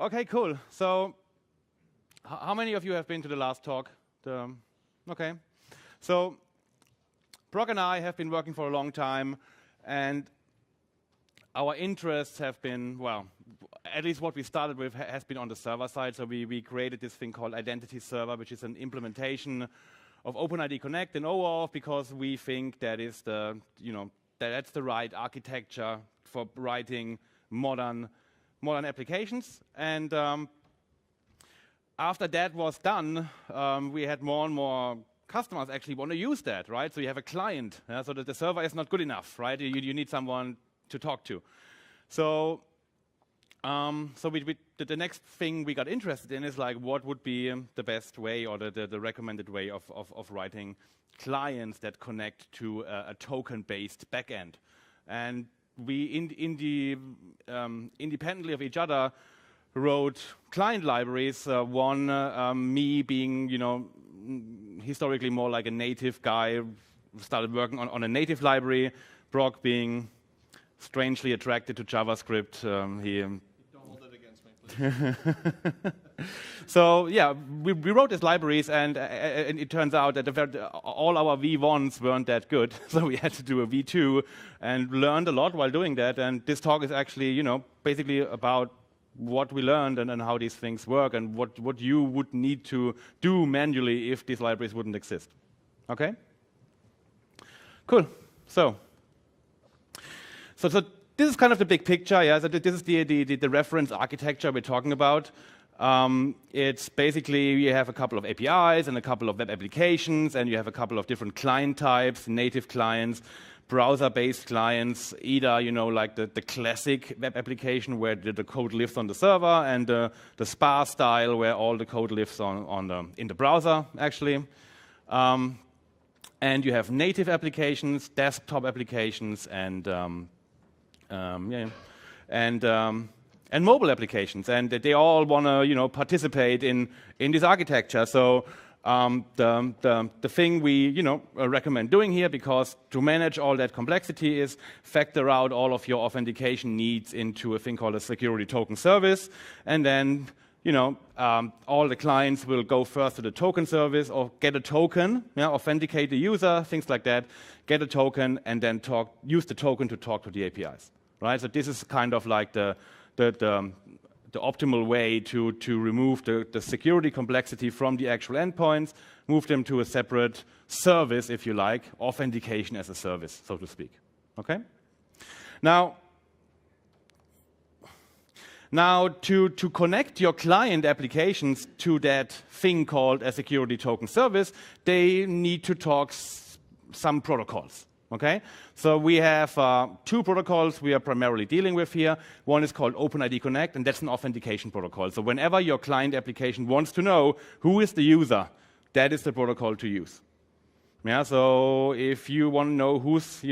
Okay, cool. So, how many of you have been to the last talk? Okay. So, Brock and I have been working for a long time, and our interests have been, well, at least what we started with has been on the server side. So we created this thing called Identity Server, which is an implementation of OpenID Connect and OAuth, because we think that is that's the right architecture for writing modern applications. And after that was done, we had more and more customers actually want to use that, right? So you have a client, so that the server is not good enough, right? You need someone to talk to. So, the next thing we got interested in is like, what would be the best way or the recommended way of writing clients that connect to a token-based backend. And we, independently of each other, wrote client libraries. Me being, historically more like a native guy, started working on a native library. Brock being strangely attracted to JavaScript. Don't hold it against me, please. So yeah, we wrote these libraries, and it turns out that all our V1s weren't that good, so we had to do a V2, and learned a lot while doing that. And this talk is actually, basically about what we learned and how these things work, and what you would need to do manually if these libraries wouldn't exist. Okay? Cool. So this is kind of the big picture, yeah. So this is the reference architecture we're talking about. It's basically, you have a couple of APIs and a couple of web applications, and you have a couple of different client types: native clients, browser-based clients, either like the classic web application where the code lives on the server, and the sparse style where all the code lives in the browser actually. And you have native applications, desktop applications, and mobile applications, and they all want to participate in this architecture. So the thing we recommend doing here, because to manage all that complexity, is factor out all of your authentication needs into a thing called a security token service, and then all the clients will go first to the token service or get a token, authenticate the user, things like that, get a token, and then use the token to talk to the APIs. Right? So this is kind of like the optimal way to remove the security complexity from the actual endpoints, move them to a separate service, if you like, authentication as a service, so to speak. Okay? Now to connect your client applications to that thing called a security token service, they need to talk some protocols. Okay, so we have two protocols we are primarily dealing with here. One is called OpenID Connect, and that's an authentication protocol. So whenever your client application wants to know who is the user, that is the protocol to use. Yeah, so if you want to know who's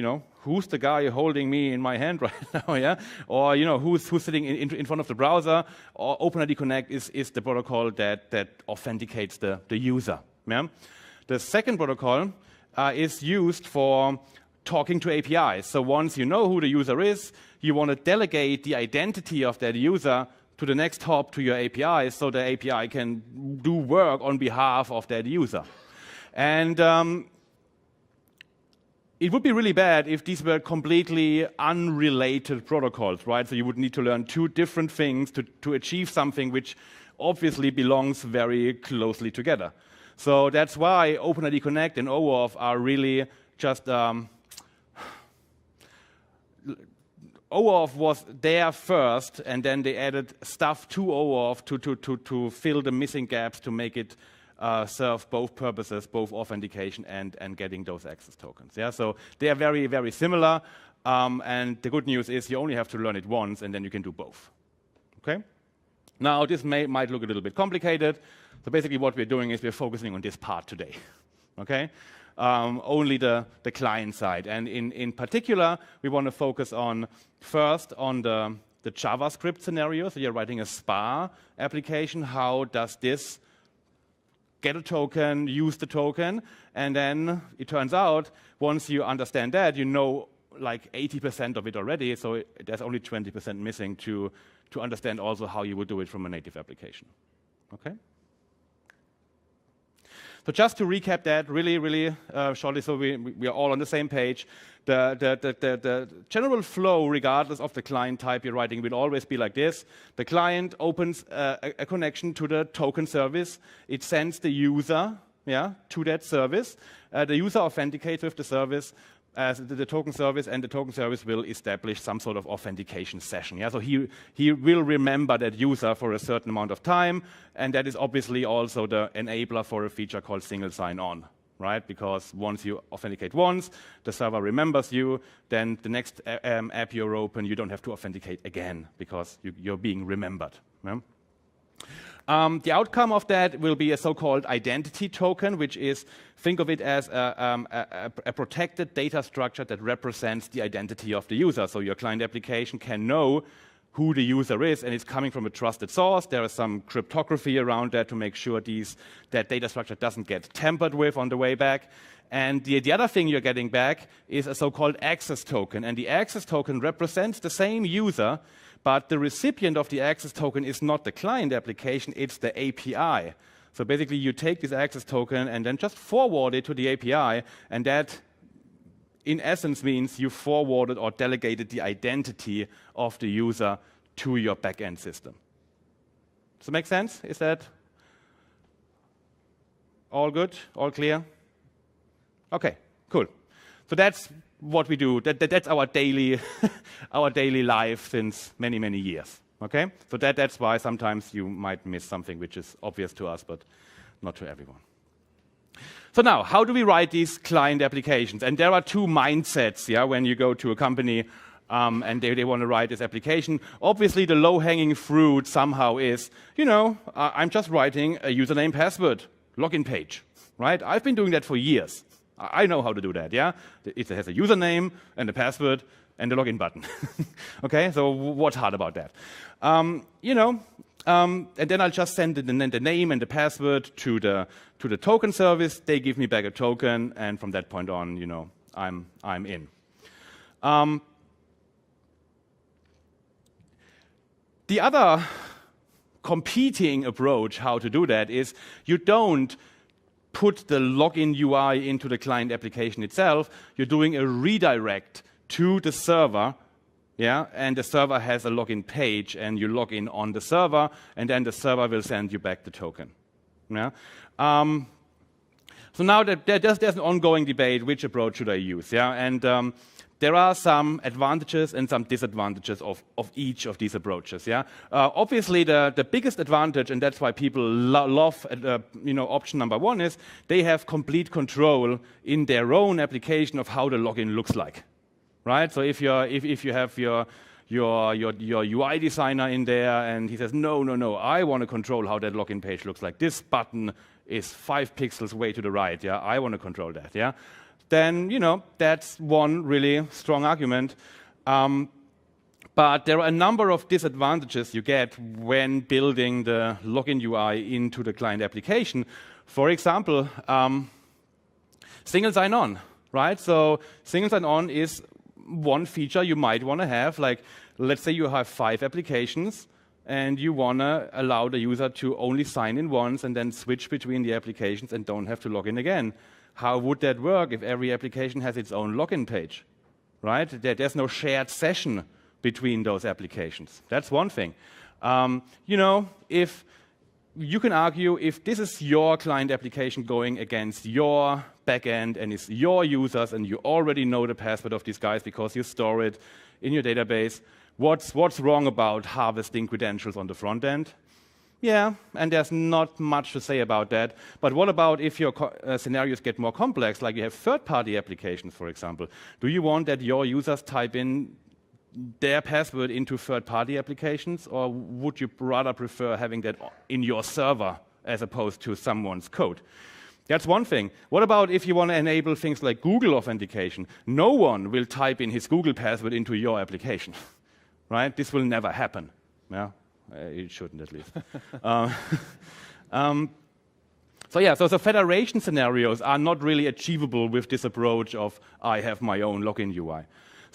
the guy holding me in my hand right now, yeah, or who's sitting in front of the browser, or OpenID Connect is the protocol that authenticates the user. Yeah? The second protocol is used for talking to APIs. So once you know who the user is, you want to delegate the identity of that user to the next hop to your API, so the API can do work on behalf of that user. And it would be really bad if these were completely unrelated protocols, right? So you would need to learn two different things to achieve something which obviously belongs very closely together. So that's why OpenID Connect and OAuth are really just OAuth was there first, and then they added stuff to OAuth to fill the missing gaps, to make it serve both purposes, both authentication and getting those access tokens. Yeah, so they are very, very similar, and the good news is you only have to learn it once, and then you can do both. Okay? Now, this might look a little bit complicated, so basically what we're doing is we're focusing on this part today. Okay? Only the client side. And in particular, we want to focus first on the JavaScript scenario. So you're writing a SPA application. How does this get a token, use the token? And then it turns out, once you understand that, you know like 80% of it already, so there's only 20% missing to understand also how you would do it from a native application. Okay? So just to recap that really shortly, so we are all on the same page. The general flow, regardless of the client type you're writing, will always be like this. The client opens a connection to the token service. It sends the user to that service. The user authenticates with the service, the token service, and the token service will establish some sort of authentication session. So he will remember that user for a certain amount of time, and that is obviously also the enabler for a feature called single sign-on, right? Because once you authenticate once, the server remembers you, then the next app you open, you don't have to authenticate again because you're being remembered. Yeah? The outcome of that will be a so-called identity token, which is, think of it as a protected data structure that represents the identity of the user. So your client application can know who the user is, and it's coming from a trusted source. There is some cryptography around that to make sure that data structure doesn't get tampered with on the way back. And the other thing you're getting back is a so-called access token. And the access token represents the same user, but the recipient of the access token is not the client application, it's the API. So basically you take this access token and then just forward it to the API, and that in essence means you forwarded or delegated the identity of the user to your backend system. Does that make sense? Is that all good? All clear? Okay, cool. So that's what we do. That's our daily, our daily life since many, many years. Okay? So that's why sometimes you might miss something which is obvious to us, but not to everyone. So now, how do we write these client applications? And there are two mindsets, when you go to a company and they want to write this application. Obviously, the low-hanging fruit somehow is, I'm just writing a username, password, login page, right? I've been doing that for years. I know how to do that, It has a username and a password and a login button. Okay, so what's hard about that? And then I'll just send the name and the password to the token service. They give me back a token, and from that point on, I'm in. The other competing approach how to do that is you don't put the login UI into the client application itself. You're doing a redirect to the server, and the server has a login page, and you log in on the server, and then the server will send you back the token. So now there's an ongoing debate, which approach should I use? And there are some advantages and some disadvantages of each of these approaches. Obviously, the biggest advantage, and that's why people love option number one, is they have complete control in their own application of how the login looks like. Right? So if you have your UI designer in there and he says, no, I want to control how that login page looks like. This button is 5 pixels way to the right. I want to control that. Then that's one really strong argument. But there are a number of disadvantages you get when building the login UI into the client application. For example, single sign-on. Right? So single sign-on is one feature you might want to have. Like, let's say you have 5 applications and you want to allow the user to only sign in once and then switch between the applications and don't have to log in again. How would that work if every application has its own login page? Right? There's no shared session between those applications. That's one thing. If you can argue if this is your client application going against your backend and it's your users and you already know the password of these guys because you store it in your database, what's wrong about harvesting credentials on the front end? And there's not much to say about that. But what about if your scenarios get more complex, like you have third-party applications, for example? Do you want that your users type in their password into third-party applications, or would you rather prefer having that in your server as opposed to someone's code? That's one thing. What about if you want to enable things like Google authentication? No one will type in his Google password into your application, right? This will never happen. It shouldn't, at least. So federation scenarios are not really achievable with this approach of I have my own login UI.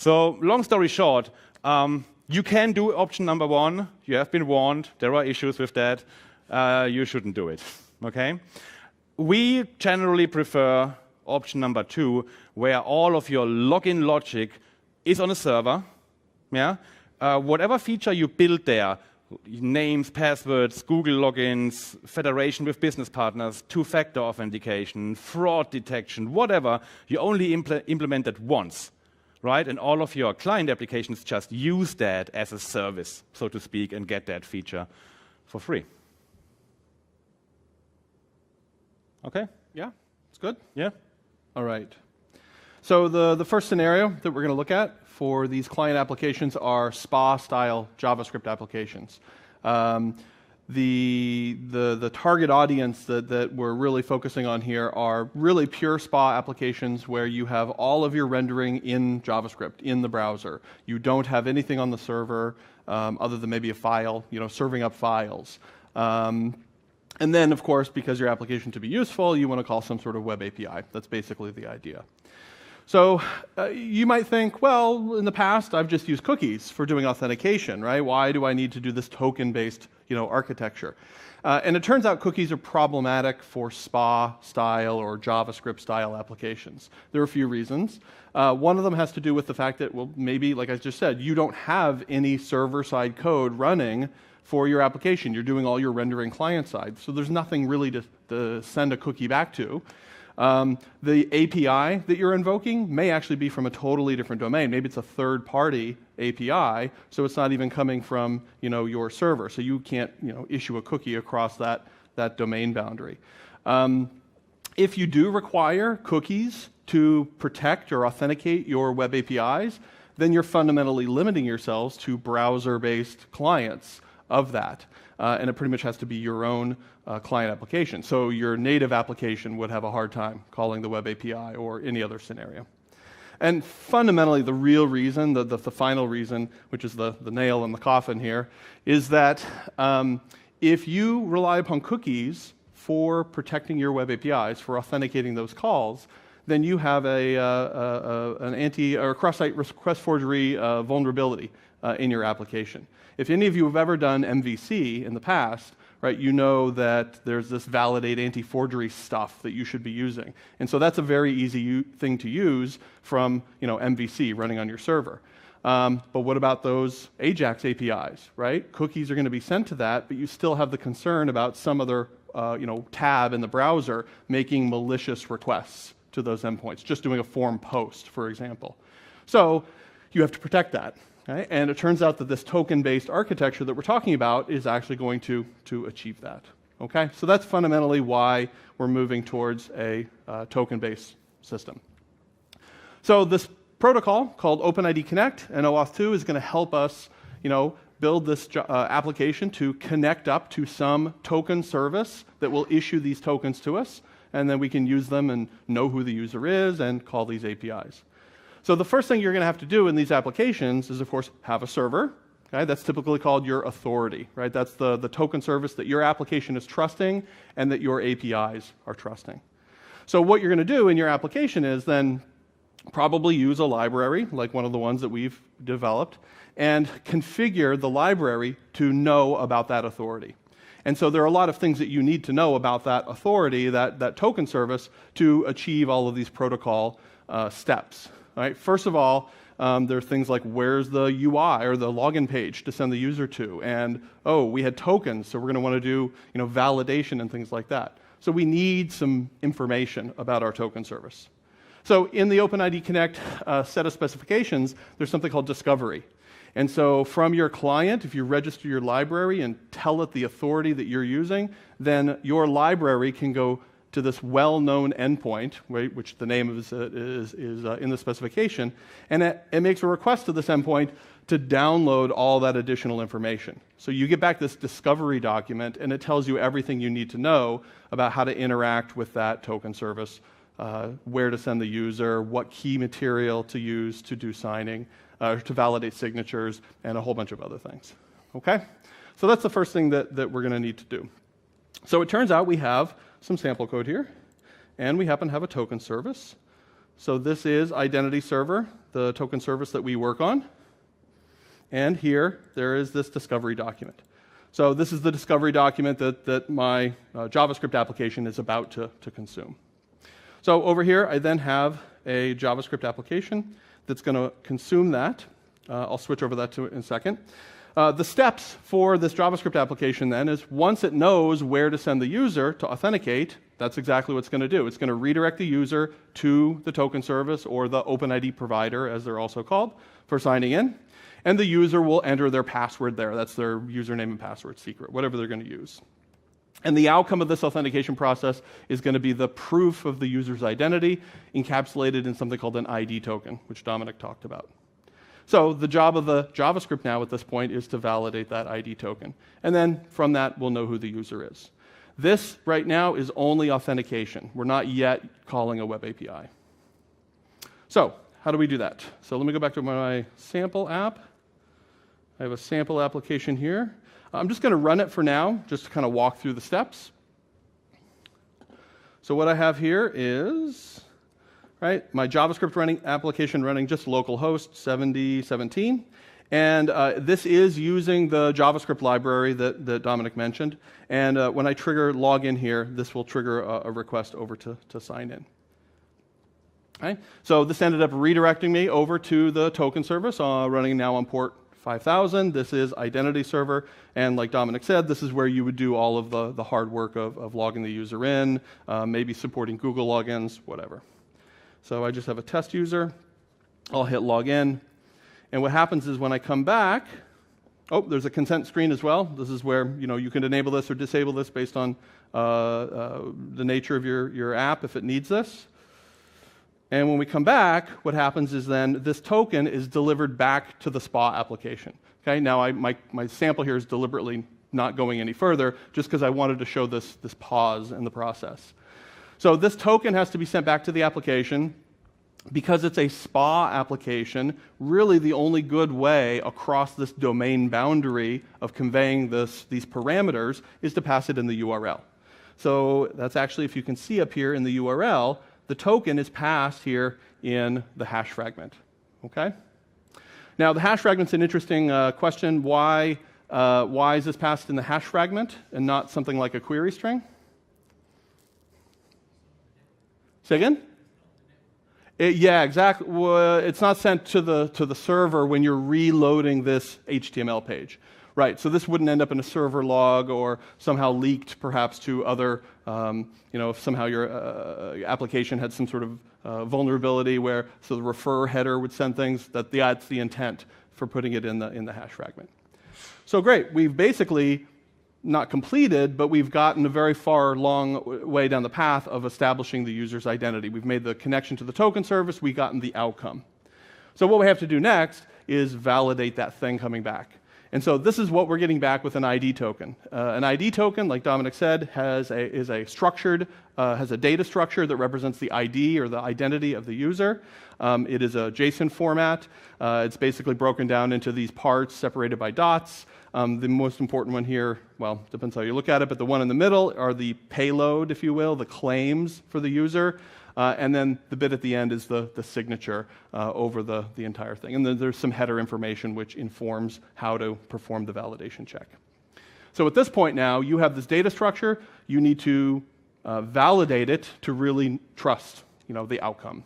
So long story short, you can do option number 1. You have been warned. There are issues with that. You shouldn't do it. Okay? We generally prefer option number 2, where all of your login logic is on a server. Yeah? Whatever feature you build there, names, passwords, Google logins, federation with business partners, two-factor authentication, fraud detection, whatever, you only implement that once, right? And all of your client applications just use that as a service, so to speak, and get that feature for free. Okay? Yeah, it's good. Yeah? All right. So the first scenario that we're going to look at for these client applications are SPA-style JavaScript applications. The target audience that we're really focusing on here are really pure SPA applications where you have all of your rendering in JavaScript, in the browser. You don't have anything on the server other than maybe a file, serving up files. And then, of course, because your application to be useful, you want to call some sort of web API. That's basically the idea. So you might think, well, in the past, I've just used cookies for doing authentication, right? Why do I need to do this token-based, architecture? And it turns out cookies are problematic for SPA-style or JavaScript-style applications. There are a few reasons. One of them has to do with the fact that, well, maybe, like I just said, you don't have any server-side code running for your application. You're doing all your rendering client-side, so there's nothing really to send a cookie back to. The API that you're invoking may actually be from a totally different domain. Maybe it's a third-party API, so it's not even coming from your server. So you can't issue a cookie across that domain boundary. If you do require cookies to protect or authenticate your web APIs, then you're fundamentally limiting yourselves to browser-based clients of that. And it pretty much has to be your own client application. So your native application would have a hard time calling the web API or any other scenario. And fundamentally, the real reason, the final reason, which is the nail in the coffin here, is that if you rely upon cookies for protecting your web APIs, for authenticating those calls, then you have an cross-site request forgery vulnerability in your application. If any of you have ever done MVC in the past, right, you know that there's this validate anti-forgery stuff that you should be using. And so that's a very easy thing to use from MVC running on your server. But what about those AJAX APIs, right? Cookies are going to be sent to that, but you still have the concern about some other tab in the browser making malicious requests to those endpoints, just doing a form post, for example. So you have to protect that. Okay? And it turns out that this token-based architecture that we're talking about is actually going to achieve that. Okay? So that's fundamentally why we're moving towards a token-based system. So this protocol called OpenID Connect and OAuth 2 is going to help us, build this application to connect up to some token service that will issue these tokens to us, and then we can use them and know who the user is and call these APIs. So the first thing you're going to have to do in these applications is, of course, have a server. Okay? That's typically called your authority, right? That's the token service that your application is trusting and that your APIs are trusting. So what you're going to do in your application is then probably use a library, like one of the ones that we've developed, and configure the library to know about that authority. And so there are a lot of things that you need to know about that authority, that token service, to achieve all of these protocol steps. Right? First of all, there are things like where's the UI or the login page to send the user to, and we had tokens, so we're going to want to do validation and things like that. So we need some information about our token service. So in the OpenID Connect set of specifications, there's something called discovery. And so from your client, if you register your library and tell it the authority that you're using, then your library can go to this well-known endpoint, right, which the name is in the specification, and it makes a request to this endpoint to download all that additional information. So you get back this discovery document, and it tells you everything you need to know about how to interact with that token service, where to send the user, what key material to use to do signing, to validate signatures, and a whole bunch of other things. Okay? So that's the first thing that we're going to need to do. So it turns out we have some sample code here, and we happen to have a token service. So this is identity server, the token service that we work on. And here, there is this discovery document. So this is the discovery document that my JavaScript application is about to consume. So over here, I then have a JavaScript application that's going to consume that. I'll switch over that in a second. The steps for this JavaScript application then is once it knows where to send the user to authenticate, that's exactly what it's going to do. It's going to redirect the user to the token service or the OpenID provider, as they're also called, for signing in. And the user will enter their password there. That's their username and password secret, whatever they're going to use. And the outcome of this authentication process is going to be the proof of the user's identity encapsulated in something called an ID token, which Dominick talked about. So the job of the JavaScript now at this point is to validate that ID token. And then from that, we'll know who the user is. This right now is only authentication. We're not yet calling a web API. So how do we do that? So let me go back to my sample app. I have a sample application here. I'm just going to run it for now, just to kind of walk through the steps. So what I have here is my JavaScript application running just localhost 7017. And this is using the JavaScript library that Dominick mentioned. And when I trigger login here, this will trigger a request over to sign in. Okay? So this ended up redirecting me over to the token service running now on port 5000. This is identity server. And like Dominick said, this is where you would do all of the hard work of logging the user in, maybe supporting Google logins, whatever. So I just have a test user. I'll hit login. And what happens is when I come back, there's a consent screen as well. This is where you can enable this or disable this based on the nature of your app if it needs this. And when we come back, what happens is then this token is delivered back to the SPA application. Okay, now my sample here is deliberately not going any further just because I wanted to show this pause in the process. So this token has to be sent back to the application. Because it's a SPA application, really the only good way across this domain boundary of conveying these parameters is to pass it in the URL. So that's actually, if you can see up here in the URL, the token is passed here in the hash fragment. Okay? Now the hash fragment's an interesting question. Why is this passed in the hash fragment and not something like a query string? Say again? Yeah, exactly. Well, it's not sent to the server when you're reloading this HTML page. Right, so this wouldn't end up in a server log or somehow leaked perhaps to other, if somehow your application had some sort of vulnerability where, so the refer header would send things, that's the intent for putting it in the hash fragment. So great, we've basically not completed, but we've gotten a very long way down the path of establishing the user's identity. We've made the connection to the token service, we've gotten the outcome. So what we have to do next is validate that thing coming back. And so this is what we're getting back with an ID token. An ID token, like Dominick said, has a data structure that represents the ID or the identity of the user. It is a JSON format. It's basically broken down into these parts separated by dots. The most important one here, well, depends how you look at it, but the one in the middle are the payload, if you will, the claims for the user. And then the bit at the end is the signature over the entire thing. And then there's some header information which informs how to perform the validation check. So at this point now, you have this data structure. You need to validate it to really trust the outcome.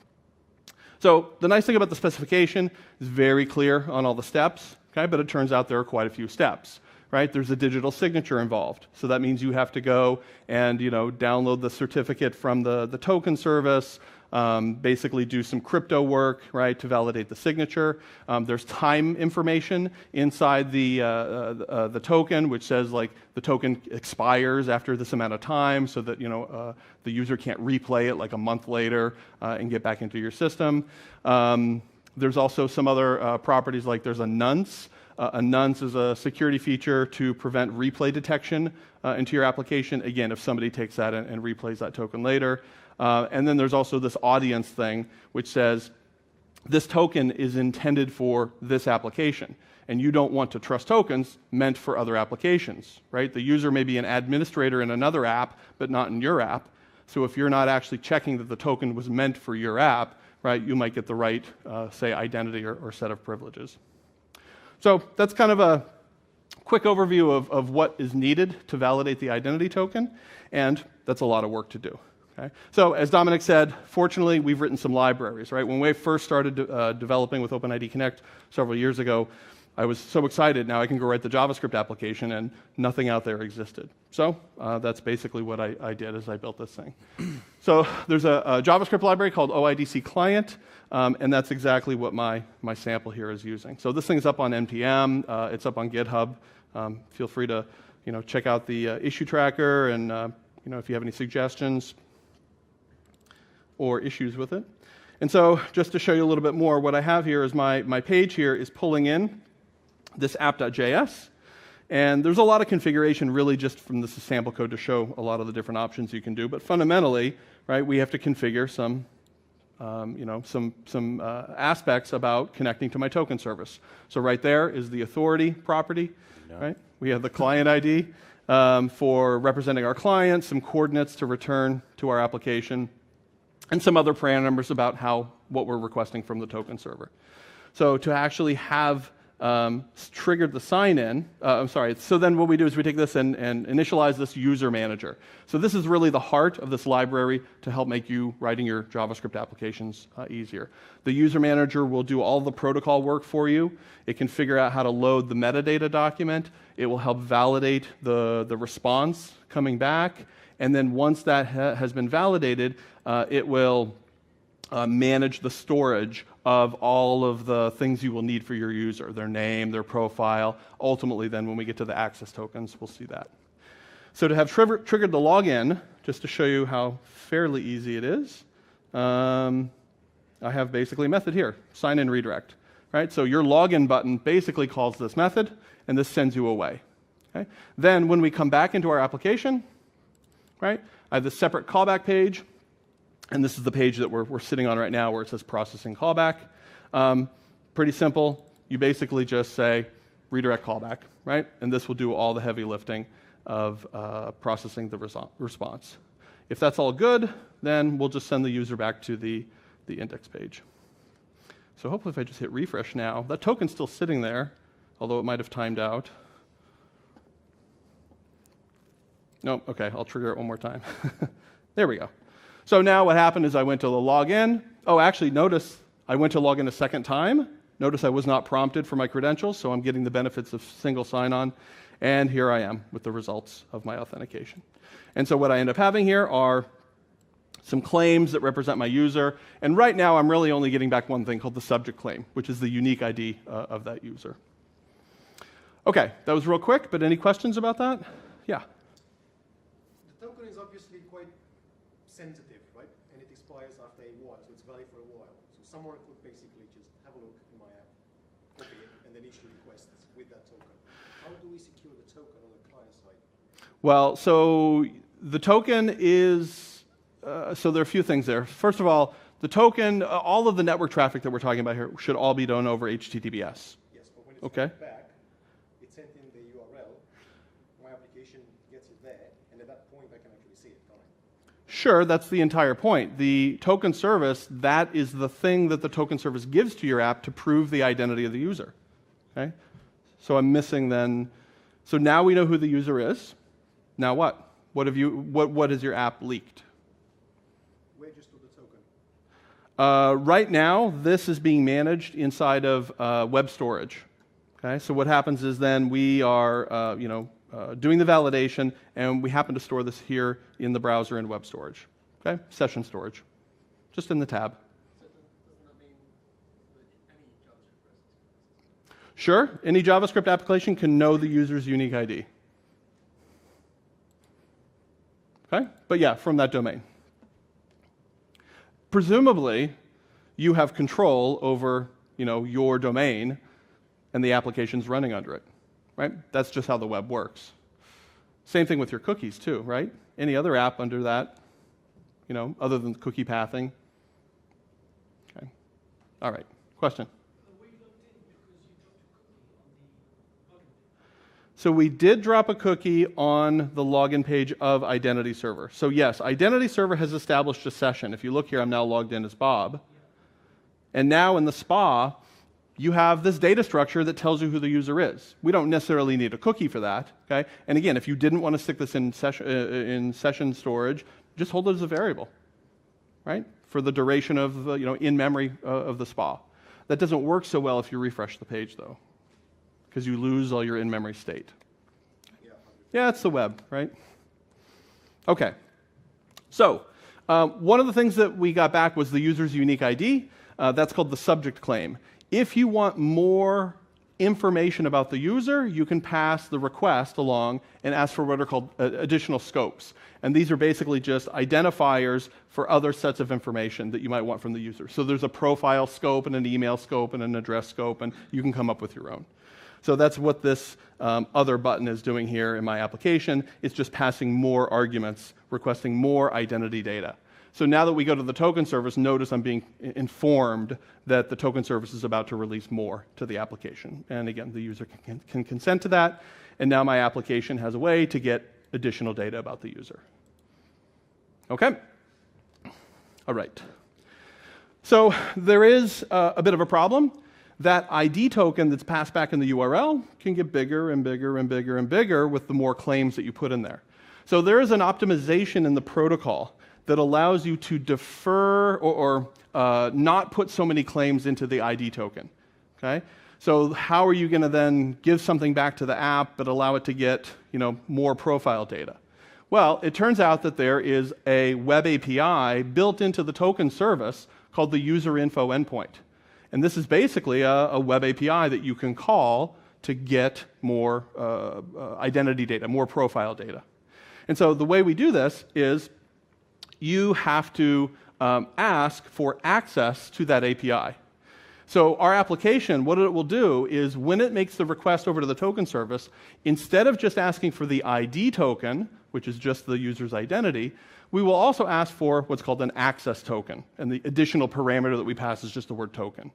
So the nice thing about the specification is very clear on all the steps, okay? But it turns out there are quite a few steps. Right? There's a digital signature involved. So that means you have to go and download the certificate from the token service, basically do some crypto work, right, to validate the signature. There's time information inside the token, which says like the token expires after this amount of time, so that the user can't replay it like a month later and get back into your system. There's also some other properties, like there's a nonce. A nonce is a security feature to prevent replay detection into your application, again, if somebody takes that and replays that token later. And then there's also this audience thing, which says this token is intended for this application, and you don't want to trust tokens meant for other applications, right? The user may be an administrator in another app, but not in your app. So if you're not actually checking that the token was meant for your app, right, you might get the right, say, identity or set of privileges. So that's kind of a quick overview of what is needed to validate the identity token, and that's a lot of work to do. Okay? So as Dominick said, fortunately, we've written some libraries. Right? When we first started developing with OpenID Connect several years ago, I was so excited. Now I can go write the JavaScript application, and nothing out there existed. So that's basically what I did as I built this thing. So there's a JavaScript library called OIDC Client, and that's exactly what my sample here is using. So this thing's up on NPM. It's up on GitHub. Feel free to check out the issue tracker, and if you have any suggestions or issues with it. And so just to show you a little bit more, what I have here is my page here is pulling in this app.js. And there's a lot of configuration really just from this sample code to show a lot of the different options you can do. But fundamentally, right, we have to configure some aspects about connecting to my token service. So right there is the authority property, right? We have the client ID for representing our client, some coordinates to return to our application, and some other parameters about what we're requesting from the token server. So to actually have triggered the sign-in, so then what we do is we take this and initialize this user manager. So this is really the heart of this library to help make you writing your JavaScript applications easier. The user manager will do all the protocol work for you. It can figure out how to load the metadata document. It will help validate the response coming back. And then once that has been validated, it will manage the storage of all of the things you will need for your user, their name, their profile. Ultimately, then, when we get to the access tokens, we'll see that. So to have triggered the login, just to show you how fairly easy it is, I have basically a method here, sign in redirect. Right? So your login button basically calls this method, and this sends you away. Okay? Then when we come back into our application, right, I have this separate callback page. And this is the page that we're sitting on right now where it says processing callback. Pretty simple. You basically just say redirect callback, right? And this will do all the heavy lifting of processing the response. If that's all good, then we'll just send the user back to the index page. So hopefully if I just hit refresh now, that token's still sitting there, although it might have timed out. No, okay, I'll trigger it one more time. There we go. So now what happened is I went to the login. Oh, actually, notice I went to log in a second time. Notice I was not prompted for my credentials, so I'm getting the benefits of single sign-on. And here I am with the results of my authentication. And so what I end up having here are some claims that represent my user. And right now, I'm really only getting back one thing called the subject claim, which is the unique ID of that user. Okay, that was real quick, but any questions about that? Yeah. The token is obviously quite sensitive. After a while, so it's valid for a while. So someone could basically just have a look in my app, copy it, and then issue requests with that token. How do we secure the token on the client side? Well, so the token is, so there are a few things there. First of all, the token, all of the network traffic that we're talking about here should all be done over HTTPS. Yes, but when it's back, it's sent in the URL, my application gets it there, and at that point I can actually see it, can't I? Sure, that's the entire point. The token service, that is the thing that the token service gives to your app to prove the identity of the user. Okay? So I'm missing then, so now we know who the user is. Now what? What has your app leaked? Where just to the token? Right now, this is being managed inside of web storage. Okay? So what happens is then we are, doing the validation, and we happen to store this here in the browser in web storage. Okay? Session storage. Just in the tab. So doesn't that mean that any JavaScript process? Sure. Any JavaScript application can know the user's unique ID. Okay? But yeah, from that domain. Presumably, you have control over, your domain and the applications running under it. Right? That's just how the web works. Same thing with your cookies too, right? Any other app under that, other than cookie pathing. Okay. All right. Question? So we did drop a cookie on the login page of Identity Server. So yes, Identity Server has established a session. If you look here, I'm now logged in as Bob. And now in the SPA, you have this data structure that tells you who the user is. We don't necessarily need a cookie for that, okay? And again, if you didn't want to stick this in session storage, just hold it as a variable, right? For the duration of the, in memory of the SPA. That doesn't work so well if you refresh the page, though, because you lose all your in-memory state. Yeah, it's the web, right? Okay. So one of the things that we got back was the user's unique ID. That's called the subject claim. If you want more information about the user, you can pass the request along and ask for what are called additional scopes. And these are basically just identifiers for other sets of information that you might want from the user. So there's a profile scope and an email scope and an address scope, and you can come up with your own. So that's what this other button is doing here in my application. It's just passing more arguments, requesting more identity data. So now that we go to the token service, notice I'm being informed that the token service is about to release more to the application. And again, the user can consent to that. And now my application has a way to get additional data about the user. Okay? All right. So there is a bit of a problem. That ID token that's passed back in the URL can get bigger and bigger and bigger and bigger with the more claims that you put in there. So there is an optimization in the protocol that allows you to defer or not put so many claims into the ID token. Okay? So how are you going to then give something back to the app but allow it to get more profile data? Well, it turns out that there is a web API built into the token service called the user info endpoint. And this is basically a web API that you can call to get more identity data, more profile data. And so the way we do this is you have to ask for access to that API. So our application, what it will do is when it makes the request over to the token service, instead of just asking for the ID token, which is just the user's identity, we will also ask for what's called an access token. And the additional parameter that we pass is just the word token.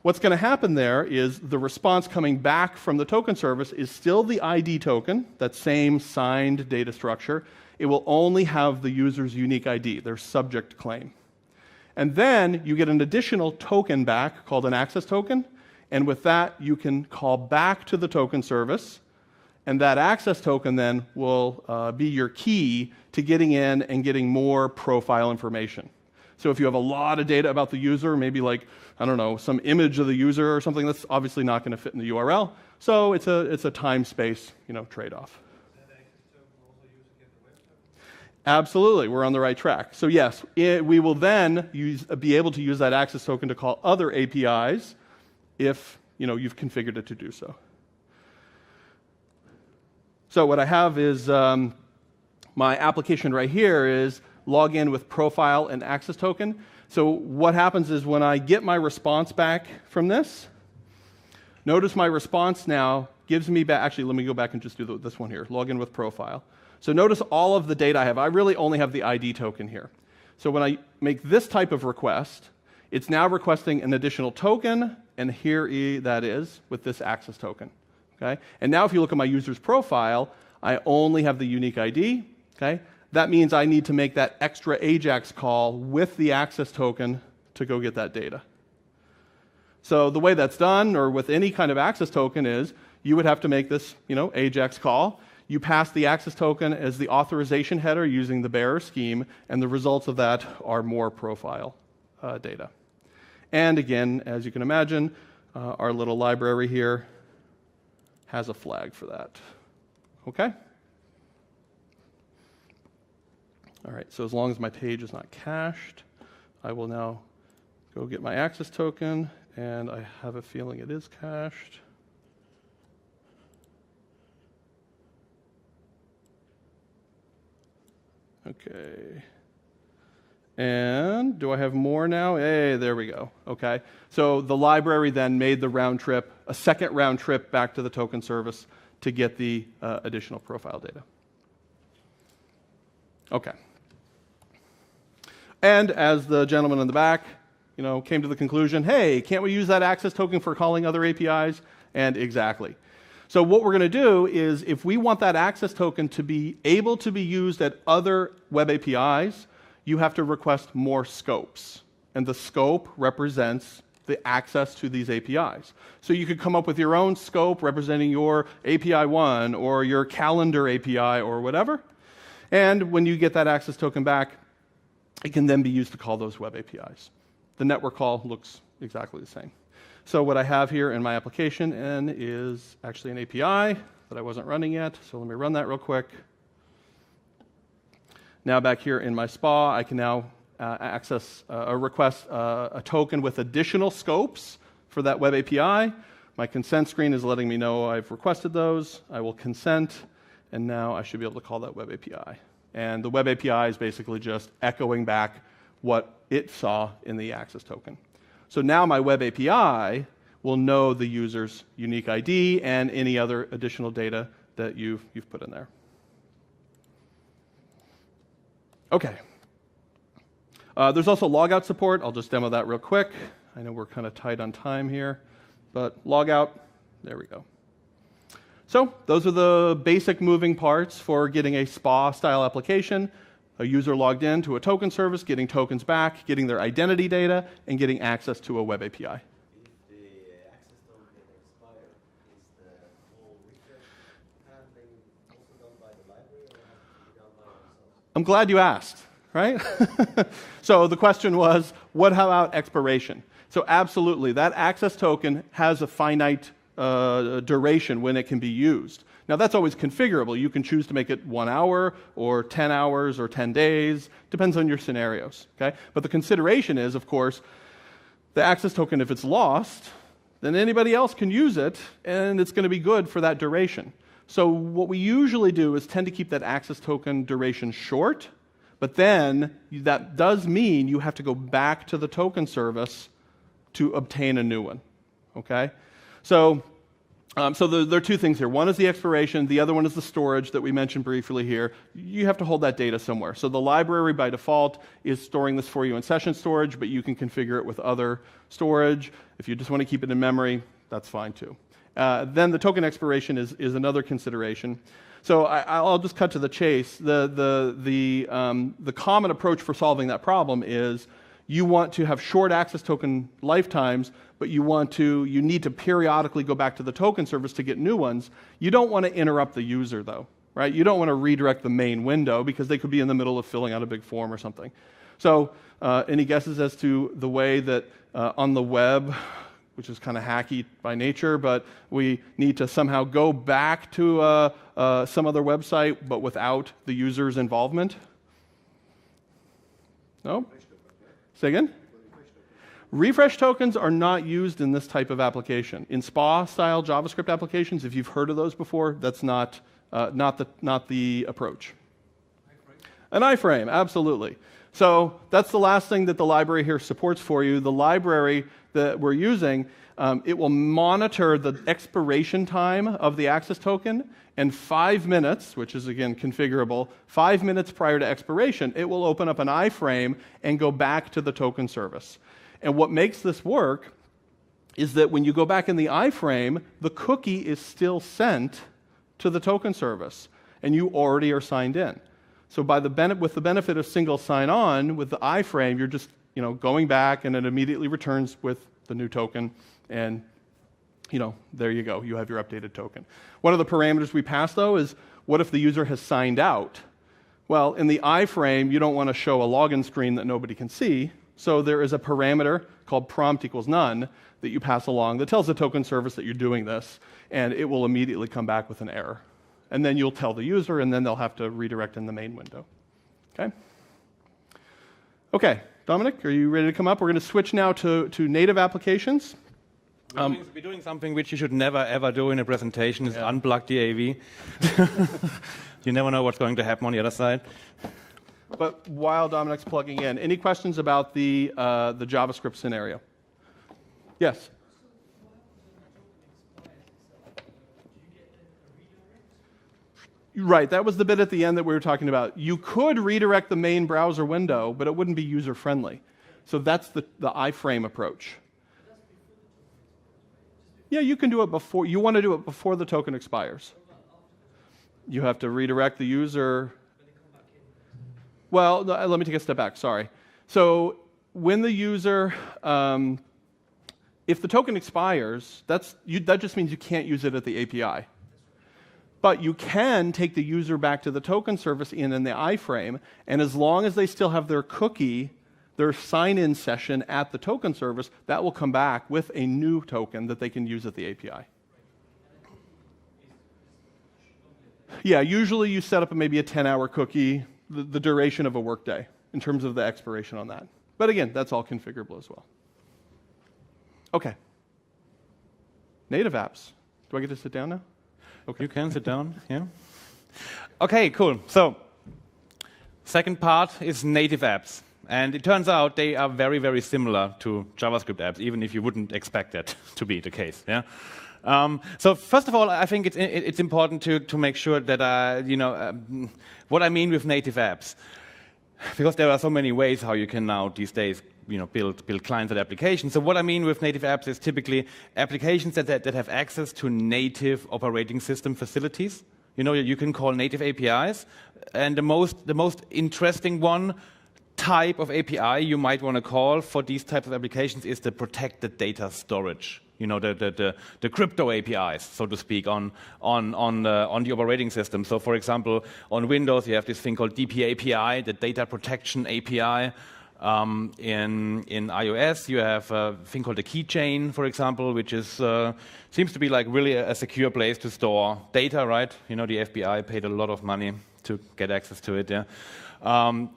What's going to happen there is the response coming back from the token service is still the ID token, that same signed data structure. It will only have the user's unique ID, their subject claim. And then you get an additional token back called an access token. And with that, you can call back to the token service. And that access token then will be your key to getting in and getting more profile information. So if you have a lot of data about the user, maybe like, I don't know, some image of the user or something, that's obviously not going to fit in the URL. So it's a time-space trade-off. Absolutely, we're on the right track. So yes, we will then be able to use that access token to call other APIs if you've configured it to do so. So what I have is my application right here is log in with profile and access token. So what happens is when I get my response back from this, notice my response now gives me back, actually let me go back and just do this one here, log in with profile. So notice all of the data I have. I really only have the ID token here. So when I make this type of request, it's now requesting an additional token, and here that is with this access token. Okay? And now if you look at my user's profile, I only have the unique ID. Okay? That means I need to make that extra AJAX call with the access token to go get that data. So the way that's done, or with any kind of access token, is you would have to make this AJAX call. You pass the access token as the authorization header using the Baier scheme, and the results of that are more profile data. And again, as you can imagine, our little library here has a flag for that. Okay? All right, so as long as my page is not cached, I will now go get my access token, and I have a feeling it is cached. Okay. And do I have more now? Hey, there we go. Okay. So the library then made the round trip, a second round trip back to the token service to get the additional profile data. Okay. And as the gentleman in the back, came to the conclusion, hey, can't we use that access token for calling other APIs? And exactly. So what we're going to do is, if we want that access token to be able to be used at other web APIs, you have to request more scopes. And the scope represents the access to these APIs. So you could come up with your own scope representing your API 1 or your calendar API or whatever. And when you get that access token back, it can then be used to call those web APIs. The network call looks exactly the same. So what I have here in my application N is actually an API that I wasn't running yet. So let me run that real quick. Now back here in my SPA, I can now request a token with additional scopes for that web API. My consent screen is letting me know I've requested those. I will consent, and now I should be able to call that web API. And the web API is basically just echoing back what it saw in the access token. So now my web API will know the user's unique ID and any other additional data that you've put in there. Okay. There's also logout support. I'll just demo that real quick. I know we're kind of tight on time here, but logout, there we go. So those are the basic moving parts for getting a SPA-style application. A user logged in to a token service, getting tokens back, getting their identity data, and getting access to a web API. If the access token expires, is the whole refresh handling also done by the library, or has to be done by ourselves? I'm glad you asked, right? So the question was, what about expiration? So absolutely, that access token has a finite duration when it can be used. Now that's always configurable. You can choose to make it 1 hour or 10 hours or 10 days, depends on your scenarios, okay? But the consideration is, of course, the access token, if it's lost, then anybody else can use it and it's going to be good for that duration. So what we usually do is tend to keep that access token duration short, but then that does mean you have to go back to the token service to obtain a new one, okay? So there are two things here. One is the expiration. The other one is the storage that we mentioned briefly here. You have to hold that data somewhere. So the library, by default, is storing this for you in session storage, but you can configure it with other storage. If you just want to keep it in memory, that's fine too. Then the token expiration is another consideration. So I'll just cut to the chase. The common approach for solving that problem is you want to have short access token lifetimes, but you need to periodically go back to the token service to get new ones. You don't want to interrupt the user though, right? You don't want to redirect the main window because they could be in the middle of filling out a big form or something. So any guesses as to the way that on the web, which is kind of hacky by nature, but we need to somehow go back to some other website, but without the user's involvement? No? Say again? Refresh tokens are not used in this type of application. In SPA-style JavaScript applications, if you've heard of those before, that's not the approach. An iframe, absolutely. So that's the last thing that the library here supports for you. The library that we're using, it will monitor the expiration time of the access token, and 5 minutes, which is again configurable, 5 minutes prior to expiration, it will open up an iframe and go back to the token service. And what makes this work is that when you go back in the iframe, the cookie is still sent to the token service, and you already are signed in. So with the benefit of single sign-on, with the iframe, you're just going back, and it immediately returns with the new token, and there you go. You have your updated token. One of the parameters we pass, though, is what if the user has signed out? Well, in the iframe, you don't want to show a login screen that nobody can see, so there is a parameter called prompt equals none that you pass along that tells the token service that you're doing this, and it will immediately come back with an error. And then you'll tell the user, and then they'll have to redirect in the main window. Okay, Dominic, are you ready to come up? We're going to switch now to native applications. We're doing something which you should never, ever do in a presentation, is unplug the AV. You never know what's going to happen on the other side. But while Dominic's plugging in, any questions about the JavaScript scenario? Yes? Right, that was the bit at the end that we were talking about. You could redirect the main browser window, but it wouldn't be user-friendly. So that's the iframe approach. Yeah, you can do it before. You want to do it before the token expires. You have to redirect the user. Well, let me take a step back. Sorry. So when the user, if the token expires, that just means you can't use it at the API. But you can take the user back to the token service in the iframe, and as long as they still have their cookie, their sign-in session at the token service, that will come back with a new token that they can use at the API. Yeah, usually you set up maybe a 10-hour cookie, the duration of a workday, in terms of the expiration on that. But again, that's all configurable as well. Okay. Native apps. Do I get to sit down now? Okay. You can sit down, yeah. Okay, cool. So, second part is native apps. And it turns out they are very, very similar to JavaScript apps, even if you wouldn't expect that to be the case, yeah. So first of all, I think it's important to make sure that what I mean with native apps, because there are so many ways how you can now these days build client-side applications. So what I mean with native apps is typically applications that have access to native operating system facilities. You can call native APIs, and the most interesting one type of API you might want to call for these types of applications is the protected data storage. The crypto APIs, so to speak, on the operating system. So, for example, on Windows, you have this thing called DP API, the Data Protection API. In iOS, you have a thing called the keychain, for example, which is seems to be like really a secure place to store data, right? The FBI paid a lot of money to get access to it, yeah.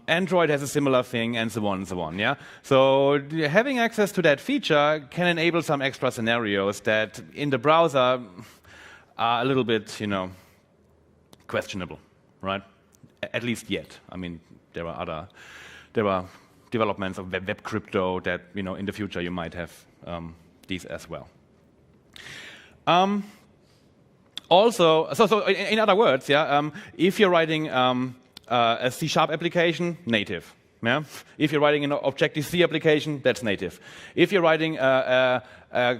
Android has a similar thing, and so on and so on, yeah? So having access to that feature can enable some extra scenarios that in the browser are a little bit, questionable, right? At least yet. I mean, there are developments of web crypto that, in the future you might have these as well. Also, so in other words, yeah, if you're writing a C# application, native. Yeah? If you're writing an Objective-C application, that's native. If you're writing a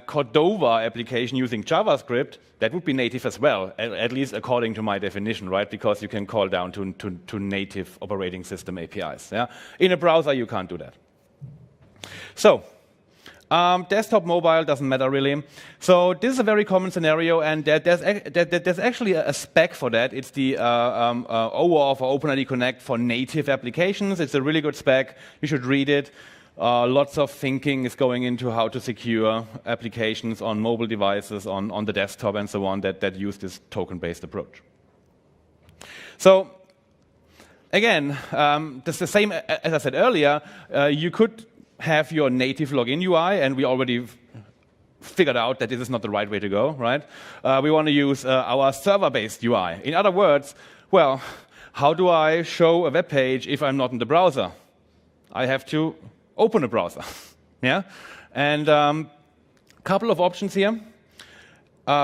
Cordova application using JavaScript, that would be native as well, at least according to my definition, right? Because you can call down to native operating system APIs. Yeah? In a browser, you can't do that. So, desktop, mobile, doesn't matter really. So this is a very common scenario, and there's actually a spec for that. It's the OAuth or OpenID Connect for native applications. It's a really good spec. You should read it. Lots of thinking is going into how to secure applications on mobile devices, on the desktop, and so on that use this token-based approach. So again, that's the same as I said earlier. You could have your native login UI, and we already figured out that this is not the right way to go, right? We want to use our server-based UI. In other words, well, how do I show a web page if I'm not in the browser? I have to open a browser, yeah? And couple of options here,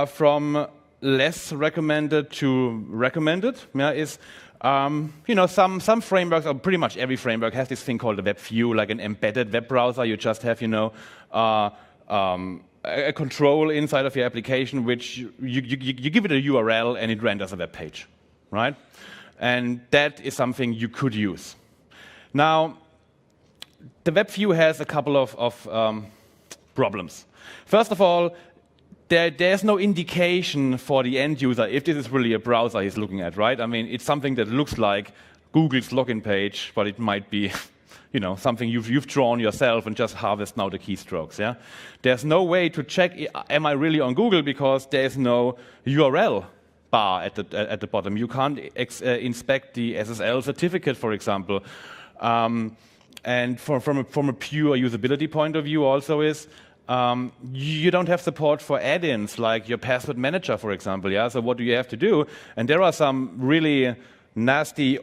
from less recommended to recommended, yeah, is some frameworks, or pretty much every framework, has this thing called a web view, like an embedded web browser. You just have, a control inside of your application, which you give it a URL and it renders a web page, right? And that is something you could use. Now, the web view has a couple of problems. First of all, there's no indication for the end user if this is really a browser he's looking at, right? I mean, it's something that looks like Google's login page, but it might be, something you've drawn yourself and just harvest now the keystrokes, yeah? There's no way to check, am I really on Google, because there's no URL bar at the bottom. You can't inspect the SSL certificate, for example. And from a pure usability point of view also is, you don't have support for add-ins like your password manager, for example. Yeah. So what do you have to do? And there are some really nasty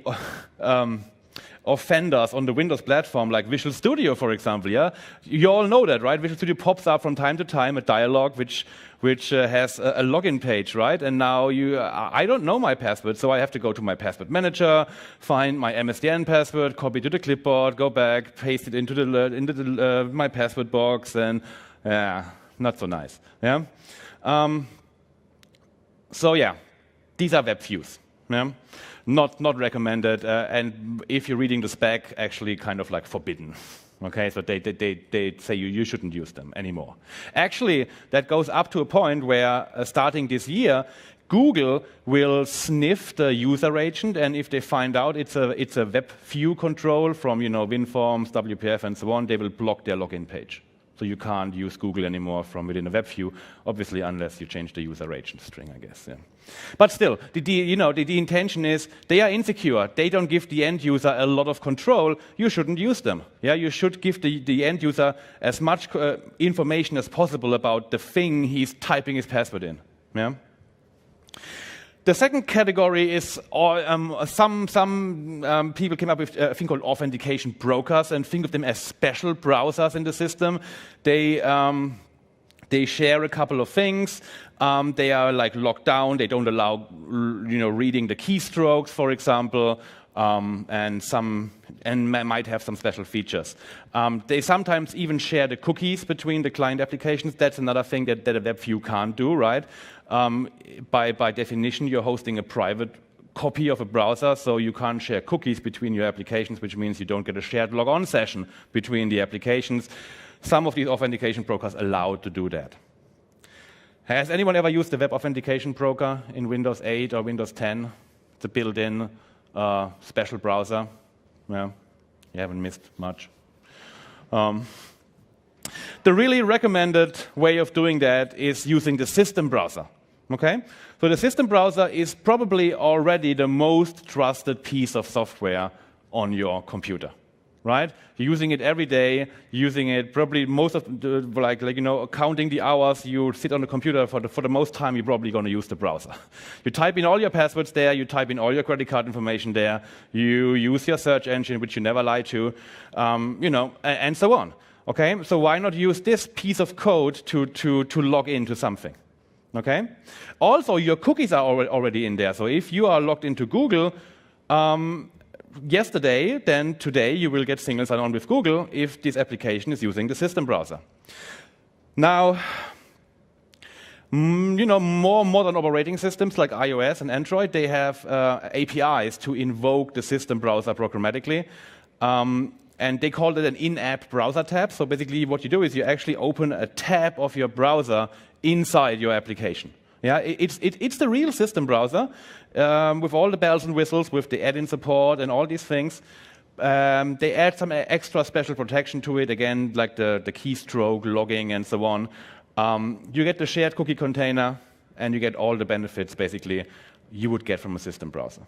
offenders on the Windows platform, like Visual Studio, for example. Yeah. You all know that, right? Visual Studio pops up from time to time a dialog which has a login page, right? And now I don't know my password, so I have to go to my password manager, find my MSDN password, copy it to the clipboard, go back, paste it into my password box, and not so nice. Yeah. So yeah, these are web views. Yeah? Not recommended, and if you're reading the spec, actually kind of like forbidden. Okay, so they say you shouldn't use them anymore. Actually, that goes up to a point where starting this year, Google will sniff the user agent, and if they find out it's a web view control from WinForms, WPF, and so on, they will block their login page. So you can't use Google anymore from within a web view, obviously, unless you change the user agent string, I guess. Yeah. But still, the intention is they are insecure. They don't give the end user a lot of control. You shouldn't use them. Yeah, you should give the end user as much information as possible about the thing he's typing his password in. Yeah. The second category is some people came up with a thing called authentication brokers and think of them as special browsers in the system. They share a couple of things. They are like locked down. They don't allow reading the keystrokes, for example, and might have some special features. They sometimes even share the cookies between the client applications. That's another thing that a web view can't do, right? By definition, you're hosting a private copy of a browser, so you can't share cookies between your applications, which means you don't get a shared log-on session between the applications. Some of these authentication brokers allow to do that. Has anyone ever used the web authentication broker in Windows 8 or Windows 10? It's a built-in special browser. Yeah, you haven't missed much. The really recommended way of doing that is using the system browser. Okay? So the system browser is probably already the most trusted piece of software on your computer. Right? You're using it every day, using it probably most of the, counting the hours you sit on the computer for the most time, you're probably going to use the browser. You type in all your passwords there, you type in all your credit card information there, you use your search engine, which you never lie to, and so on. Okay? So why not use this piece of code to log into something? Okay? Also, your cookies are already in there. So if you are logged into Google, yesterday, then today you will get single sign-on with Google if this application is using the system browser. Now, more modern operating systems like iOS and Android, they have APIs to invoke the system browser programmatically. And they call it an in-app browser tab. So basically what you do is you actually open a tab of your browser inside your application. Yeah, it's the real system browser with all the bells and whistles, with the add-in support and all these things. They add some extra special protection to it, again, like the keystroke logging and so on. You get the shared cookie container, and you get all the benefits, basically, you would get from a system browser.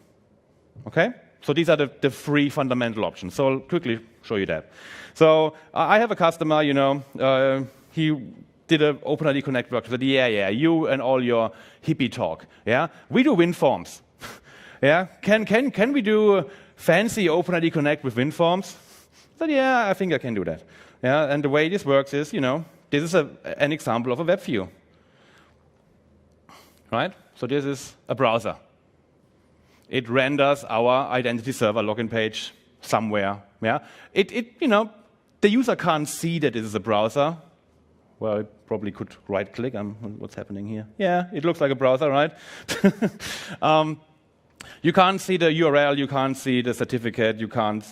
Okay? So these are the three fundamental options. So I'll quickly show you that. So I have a customer, he did an OpenID Connect workshop. Said, yeah, you and all your hippie talk. Yeah, we do WinForms. Yeah, can we do fancy OpenID Connect with WinForms? I said, yeah, I think I can do that. Yeah, and the way this works is, this is an example of a web view. Right? So this is a browser. It renders our identity server login page somewhere. Yeah, the user can't see that this is a browser. Well, I probably could right-click. What's happening here? Yeah, it looks like a browser, right? You can't see the URL. You can't see the certificate. You can't.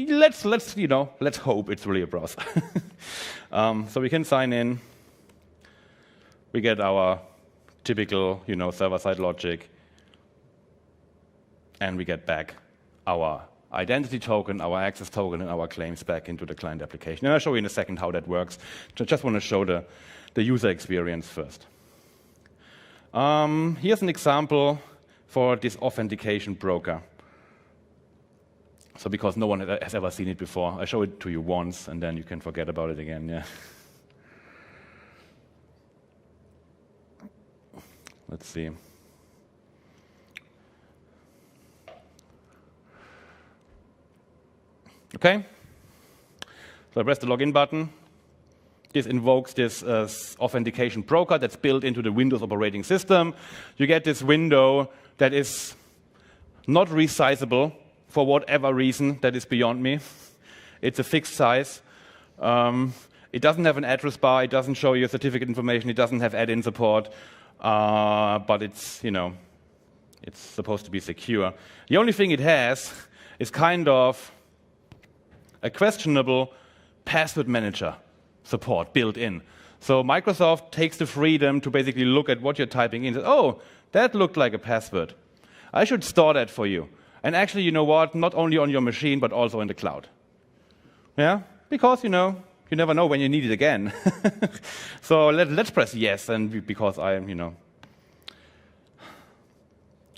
Let's hope it's really a browser. So we can sign in. We get our typical, server-side logic, and we get back our identity token, our access token, and our claims back into the client application. And I'll show you in a second how that works. I just want to show the user experience first. Here's an example for this authentication broker. So because no one has ever seen it before, I show it to you once, and then you can forget about it again. Yeah. Let's see. Okay, so I press the login button. This invokes this authentication broker that's built into the Windows operating system. You get this window that is not resizable for whatever reason that is beyond me. It's a fixed size. It doesn't have an address bar. It doesn't show you certificate information. It doesn't have add-in support. But it's, it's supposed to be secure. The only thing it has is kind of a questionable password manager support built in. So Microsoft takes the freedom to basically look at what you're typing in and says, oh, that looked like a password. I should store that for you. And actually, you know what? Not only on your machine, but also in the cloud. Yeah? Because, you never know when you need it again. So let's press yes, and because I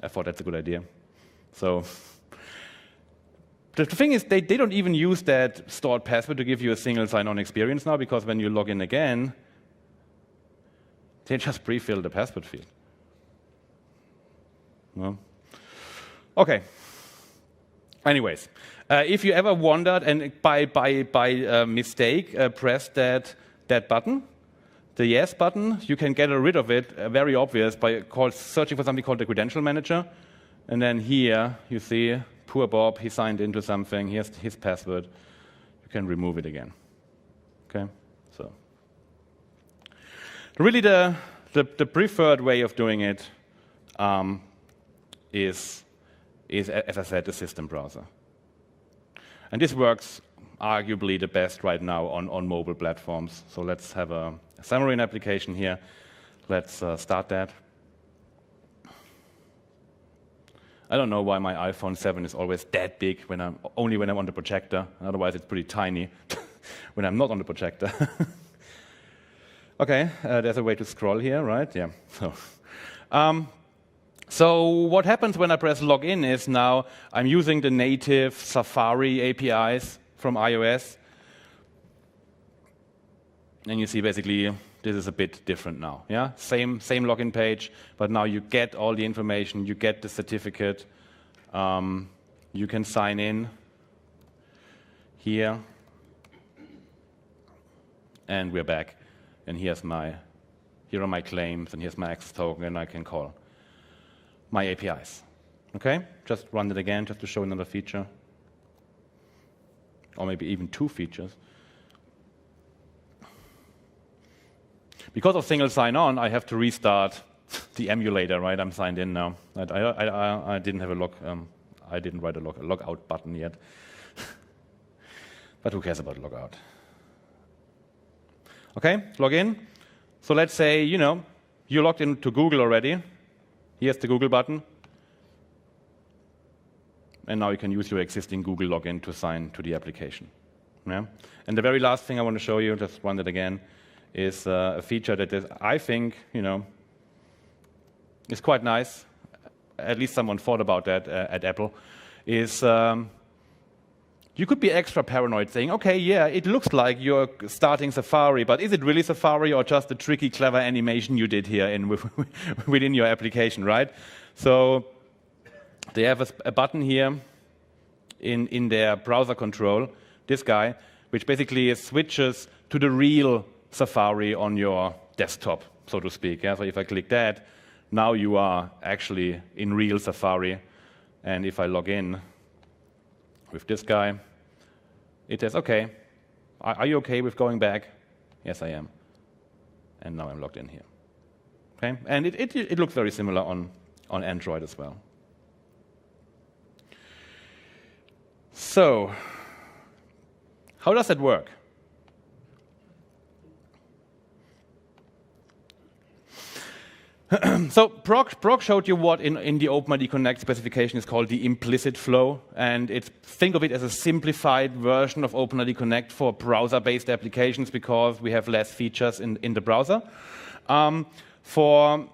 thought that's a good idea. So the thing is, they don't even use that stored password to give you a single sign-on experience now, because when you log in again, they just pre-fill the password field. Well, okay. Anyways, if you ever wondered and by mistake pressed that button, the yes button, you can get rid of it, very obvious, by searching for something called the credential manager. And then here, you see, poor Bob, he signed into something, here's his password. You can remove it again. Okay? So, really the preferred way of doing it is, as I said, the system browser. And this works arguably the best right now on mobile platforms. So let's have a Xamarin application here. Let's start that. I don't know why my iPhone 7 is always that big only when I'm on the projector. Otherwise, it's pretty tiny when I'm not on the projector. Okay, there's a way to scroll here, right? Yeah. So what happens when I press login is now I'm using the native Safari APIs from iOS. And you see basically this is a bit different now. Yeah, same login page, but now you get all the information, you get the certificate, you can sign in here, and we're back. And here are my claims, and here's my access token, and I can call my APIs. Okay, just run it again just to show another feature, or maybe even two features. Because of single sign-on, I have to restart the emulator, right? I'm signed in now. I didn't have a I didn't write a logout button yet. But who cares about logout? Okay, log in. So let's say, you logged into Google already. Here's the Google button. And now you can use your existing Google login to sign to the application. Yeah? And the very last thing I want to show you, just run it again, is a feature that is, I think, is quite nice. At least someone thought about that at Apple. Is you could be extra paranoid, saying, okay, yeah, it looks like you're starting Safari, but is it really Safari or just a tricky, clever animation you did here within your application, right? So they have a button here in their browser control, this guy, which basically switches to the real Safari on your desktop, so to speak. Yeah? So if I click that, now you are actually in real Safari. And if I log in with this guy, it says, okay, are you okay with going back? Yes, I am. And now I'm logged in here. Okay? And it looks very similar on Android as well. So, how does that work? So Brock showed you what in the OpenID Connect specification is called the implicit flow, and think of it as a simplified version of OpenID Connect for browser-based applications because we have less features in the browser. And one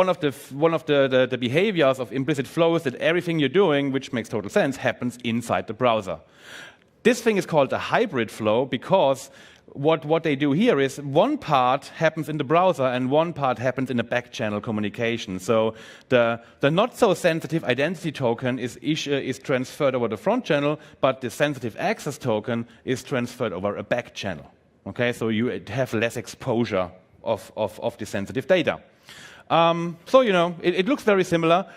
of the behaviors of implicit flow is that everything you're doing, which makes total sense, happens inside the browser. This thing is called a hybrid flow because what they do here is one part happens in the browser and one part happens in the back-channel communication. So the not-so-sensitive identity token is transferred over the front channel, but the sensitive access token is transferred over a back channel. Okay, so you have less exposure of the sensitive data. So it looks very similar.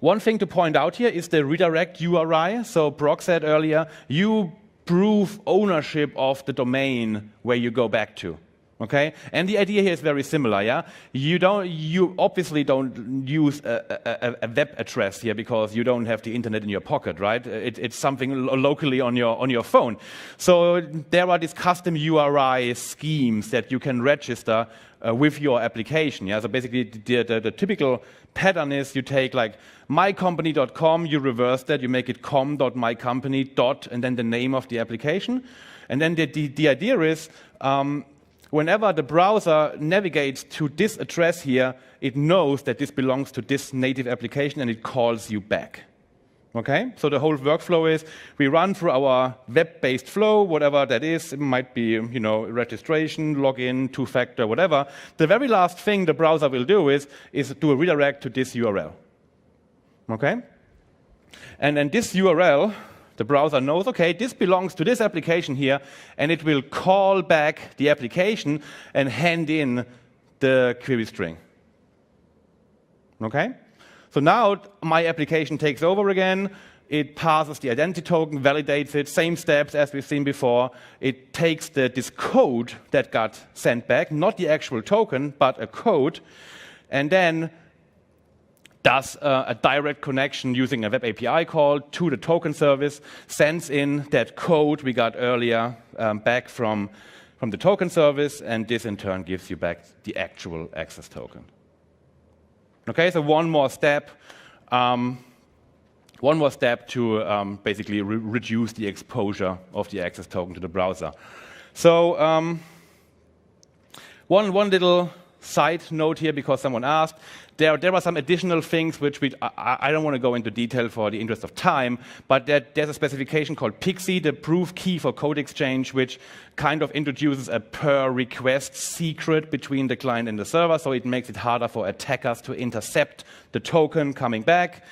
One thing to point out here is the redirect URI. So Brock said earlier, you prove ownership of the domain where you go back to. Okay, and the idea here is very similar. Yeah, you obviously don't use a web address here because you don't have the internet in your pocket, right? It's something locally on your phone. So there are these custom URI schemes that you can register with your application. Yeah, so basically the typical pattern is you take like mycompany.com, you reverse that, you make it com.mycompany. And then the name of the application, and then the idea is. Whenever the browser navigates to this address here, it knows that this belongs to this native application and it calls you back. Okay? So the whole workflow is we run through our web-based flow, whatever that is. It might be, registration, login, two-factor, whatever. The very last thing the browser will do is do a redirect to this URL. Okay? And then this URL, the browser knows, okay, this belongs to this application here, and it will call back the application and hand in the query string. Okay? So now my application takes over again. It passes the identity token, validates it, same steps as we've seen before. It takes this code that got sent back, not the actual token, but a code, and then does a direct connection using a web API call to the token service, sends in that code we got earlier back from the token service, and this in turn gives you back the actual access token. Okay, so one more step to basically reduce the exposure of the access token to the browser. So one little side note here, because someone asked, there are some additional things which I don't want to go into detail for the interest of time, but there's a specification called PXE, the proof key for code exchange, which kind of introduces a per request secret between the client and the server, so it makes it harder for attackers to intercept the token coming back,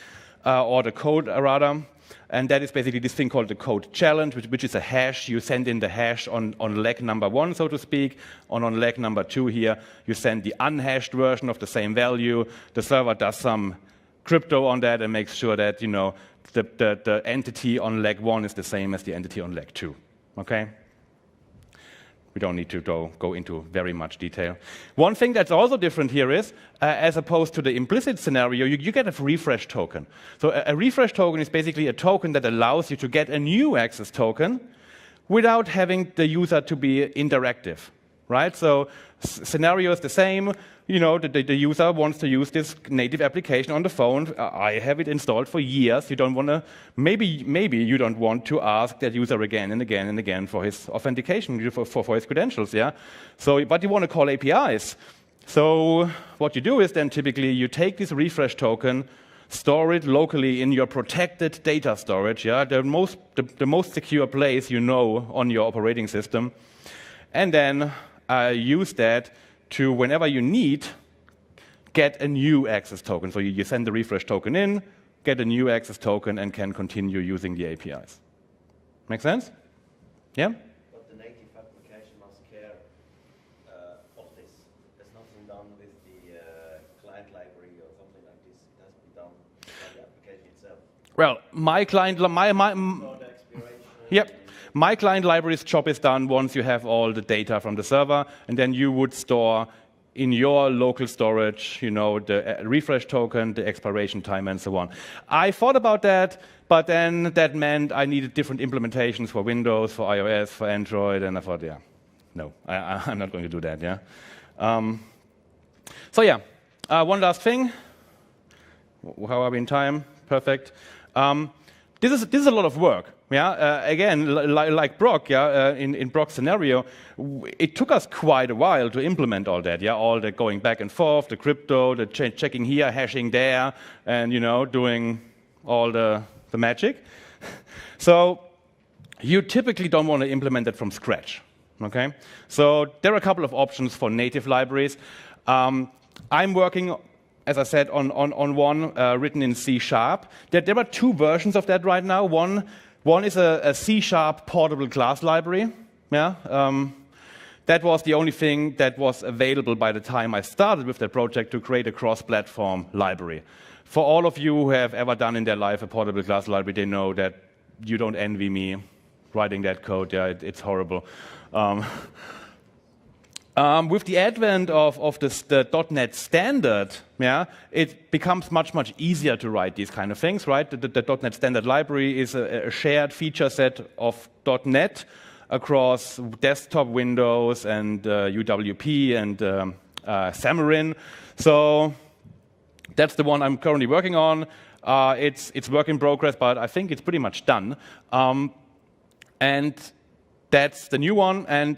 or the code rather. And that is basically this thing called the code challenge, which is a hash. You send in the hash on leg number 1, so to speak. On leg number 2 here, you send the unhashed version of the same value. The server does some crypto on that and makes sure that the entity on leg 1 is the same as the entity on leg 2. Okay? We don't need to go into very much detail. One thing that's also different here is, as opposed to the implicit scenario, you get a refresh token. So a refresh token is basically a token that allows you to get a new access token without having the user to be interactive, right? So scenario is the same. The user wants to use this native application on the phone. I have it installed for years. You don't want to, maybe you don't want to ask that user again and again and again for his authentication, for his credentials, yeah? So, but you want to call APIs. So what you do is then typically you take this refresh token, store it locally in your protected data storage, yeah? The most secure place on your operating system, and then use that to, whenever you need, get a new access token. So you send the refresh token in, get a new access token, and can continue using the APIs. Make sense? Yeah? But the native application must care of this. There's nothing done with the client library or something like this. It has to be done by the application itself. Well, my client, my client library's job is done once you have all the data from the server, and then you would store in your local storage, the refresh token, the expiration time, and so on. I thought about that, but then that meant I needed different implementations for Windows, for iOS, for Android, and I thought, yeah, no, I'm not going to do that, yeah. One last thing. How are we in time? Perfect. This is a lot of work. Yeah, again, like Brock, in Brock's scenario, it took us quite a while to implement all that. Yeah, all the going back and forth, the crypto, the checking here, hashing there, and doing all the magic. So you typically don't want to implement it from scratch. Okay, so there are a couple of options for native libraries. I'm working, as I said, on one written in C#. There are 2 versions of that right now. One is a C# portable class library. Yeah, that was the only thing that was available by the time I started with that project to create a cross-platform library. For all of you who have ever done in their life a portable class library, they know that you don't envy me writing that code. Yeah, it's horrible. With the advent of the .NET standard, yeah, it becomes much easier to write these kind of things, right? The .NET standard library is a shared feature set of .NET across desktop Windows and UWP and Xamarin. So that's the one I'm currently working on. It's work in progress, but I think it's pretty much done. And that's the new one. And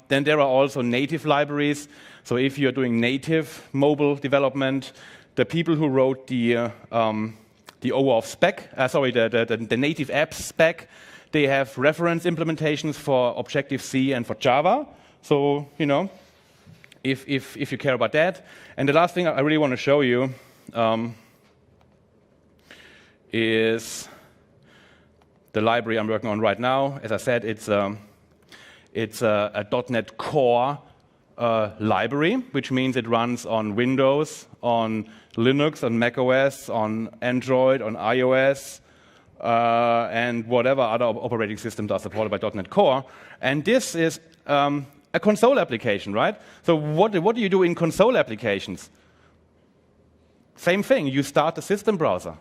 then there are also native libraries. So if you're doing native mobile development, the people who wrote the OAuth spec, the native apps spec, they have reference implementations for Objective-C and for Java. So, you know, if you care about that. And the last thing I really want to show you is the library I'm working on right now. As I said, it's a .NET Core library, which means it runs on Windows, on Linux, on macOS, on Android, on iOS, and whatever other operating systems are supported by .NET Core. And this is a console application, right? So what do you do in console applications? Same thing. You start the system browser,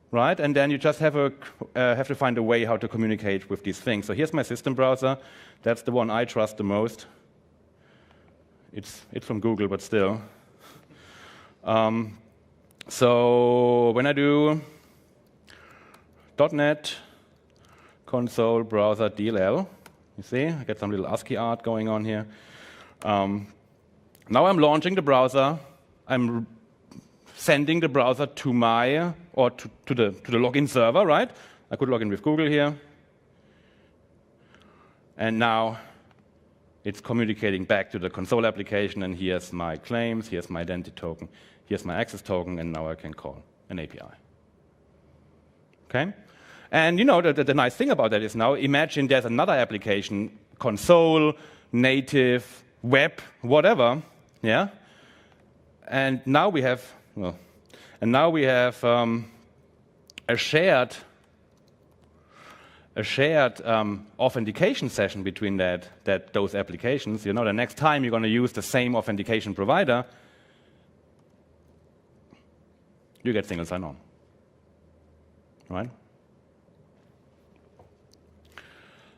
right? And then you just have to find a way how to communicate with these things. So here's my system browser. That's the one I trust the most. It's from Google, but still. So when I do .NET console browser DLL, you see, I get some little ASCII art going on here. Now I'm launching the browser. I'm sending the browser to my to the login server, right? I could log in with Google here. And now it's communicating back to the console application, and here's my claims, here's my identity token, here's my access token, and now I can call an API. Okay? And you know, the nice thing about that is now, imagine there's another application, console, native, web, whatever, yeah? And now we have, a shared authentication session between those applications. You know, the next time you're going to use the same authentication provider, you get single sign-on, right?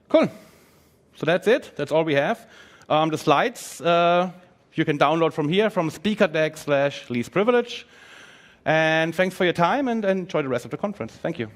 Cool. So that's it. That's all we have. The slides you can download from here, from speakerdeck/leastprivilege. And thanks for your time, and enjoy the rest of the conference. Thank you.